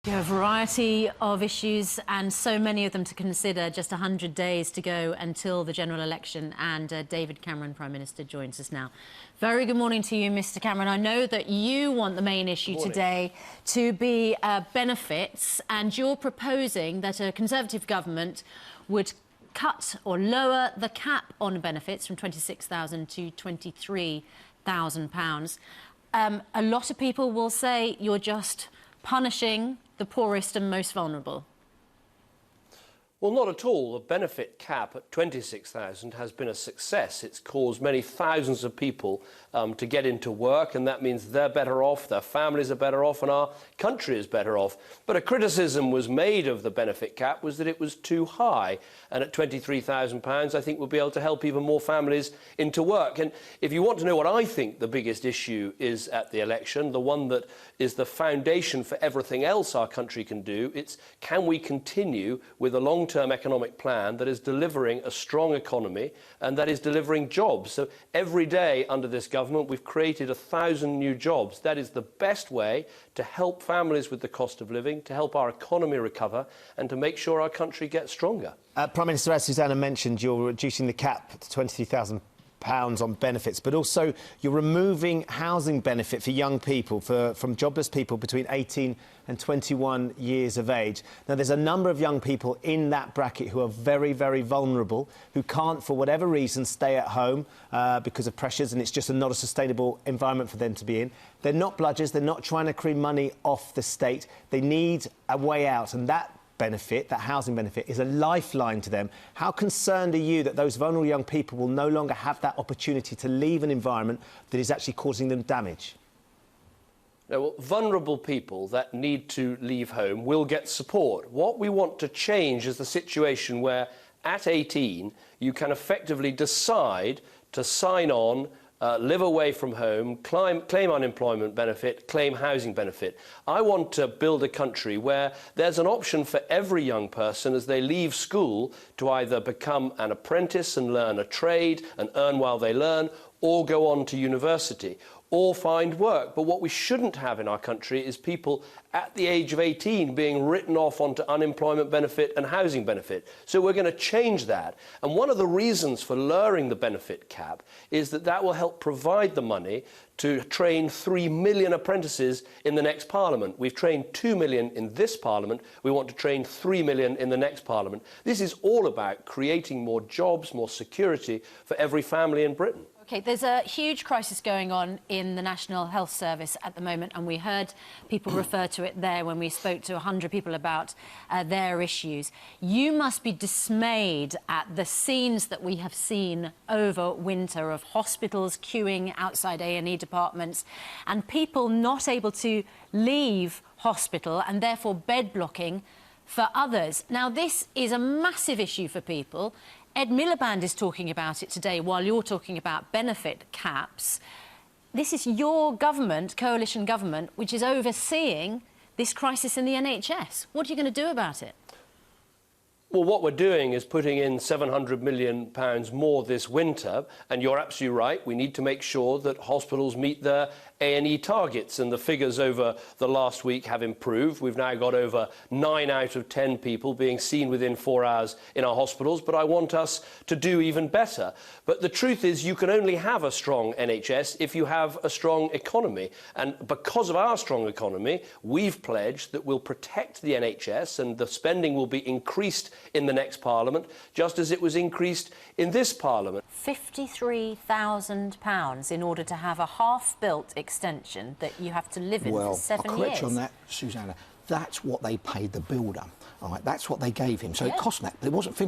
A variety of issues and so many of them to consider. Just 100 days to go until the general election, and David Cameron, Prime Minister, joins us now. Very good morning to you, Mr Cameron. I know that you want the main issue today to be benefits, and you're proposing that a Conservative government would cut or lower the cap on benefits from £26,000 to £23,000. A lot of people will say you're just punishing the poorest and most vulnerable. Well, not at all. The benefit cap at £26,000 has been a success. It's caused many thousands of people to get into work, and that means they're better off, their families are better off, and our country is better off. But a criticism was made of the benefit cap was that it was too high, and at £23,000 I think we'll be able to help even more families into work. And if you want to know what I think the biggest issue is at the election, the one that is the foundation for everything else our country can do, it's can we continue with a long-term economic plan that is delivering a strong economy and that is delivering jobs. So every day under this government we've created 1,000 new jobs. That is the best way to help families with the cost of living, to help our economy recover and to make sure our country gets stronger. Prime Minister, as Susanna mentioned, you're reducing the cap to £23,000 on benefits, but also you're removing housing benefit for young people, from jobless people between 18 and 21 years of age. Now, there's a number of young people in that bracket who are very, very vulnerable, who can't, for whatever reason, stay at home because of pressures, and it's just not a sustainable environment for them to be in. They're not bludgers, they're not trying to cream money off the state. They need a way out, and that benefit, that housing benefit, is a lifeline to them. How concerned are you that those vulnerable young people will no longer have that opportunity to leave an environment that is actually causing them damage? Now, well, vulnerable people that need to leave home will get support. What we want to change is the situation where at 18 you can effectively decide to sign on, live away from home, claim unemployment benefit, claim housing benefit. I want to build a country where there's an option for every young person as they leave school to either become an apprentice and learn a trade and earn while they learn, or go on to university, or find work. But what we shouldn't have in our country is people at the age of 18 being written off onto unemployment benefit and housing benefit. So we're going to change that. And one of the reasons for lowering the benefit cap is that that will help provide the money to train 3 million apprentices in the next Parliament. We've trained 2 million in this Parliament. We want to train 3 million in the next Parliament. This is all about creating more jobs, more security for every family in Britain. OK, there's a huge crisis going on in the National Health Service at the moment, and we heard people refer to it there when we spoke to 100 people about their issues. You must be dismayed at the scenes that we have seen over winter of hospitals queuing outside A&E departments and people not able to leave hospital and therefore bed blocking for others. Now, this is a massive issue for people. Ed Miliband is talking about it today while you're talking about benefit caps. This is your government, coalition government, which is overseeing this crisis in the NHS. What are you going to do about it? Well, what we're doing is putting in £700 million more this winter, and you're absolutely right. We need to make sure that hospitals meet their A&E targets, and the figures over the last week have improved. We've now got over 9 out of 10 people being seen within 4 hours in our hospitals, but I want us to do even better. But the truth is you can only have a strong NHS if you have a strong economy, and because of our strong economy, we've pledged that we'll protect the NHS and the spending will be increased in the next Parliament, just as it was increased in this Parliament. £53,000 in order to have a half-built extension that you have to live in for 7 years. Well, I'll correct you on that, Susanna. That's what they paid the builder. All right, that's what they gave him. So it cost that, but it wasn't finished.